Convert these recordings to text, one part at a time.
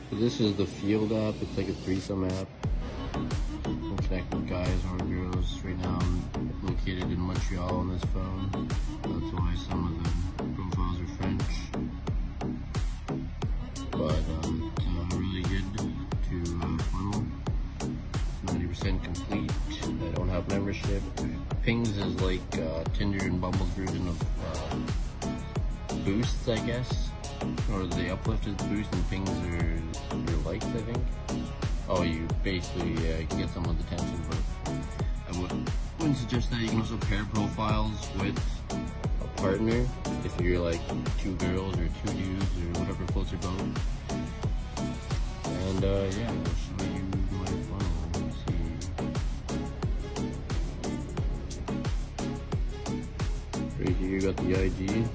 So this is the Field app. It's like a threesome app. You can connect with guys or girls. Right now I'm located in Montreal on this phone. That's why some of the profiles are French. But it's really good to funnel. 90% complete. I don't have membership. Pings is like Tinder and Bumble's version of boosts, I guess. Or the uplift is boost and pings are your likes, I think. Oh, you basically can get someone's attention, but I wouldn't suggest that. You can also pair profiles with a partner if you're like two girls or two dudes or whatever floats your boat. And yeah, I'll show you my funnel. Let's see. Right here you got the IG.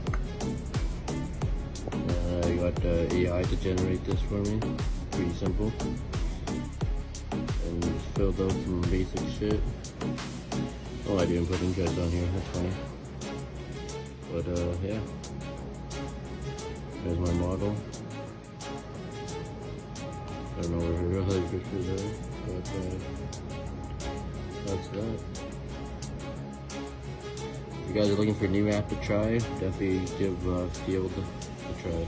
I got AI to generate this for me. Pretty simple. And just filled out some basic shit. Oh, I didn't put interest on here. That's funny. But yeah. There's my model. I don't know where her real life pictures are, but that's that. If you guys are looking for a new app to try, definitely give Field a try.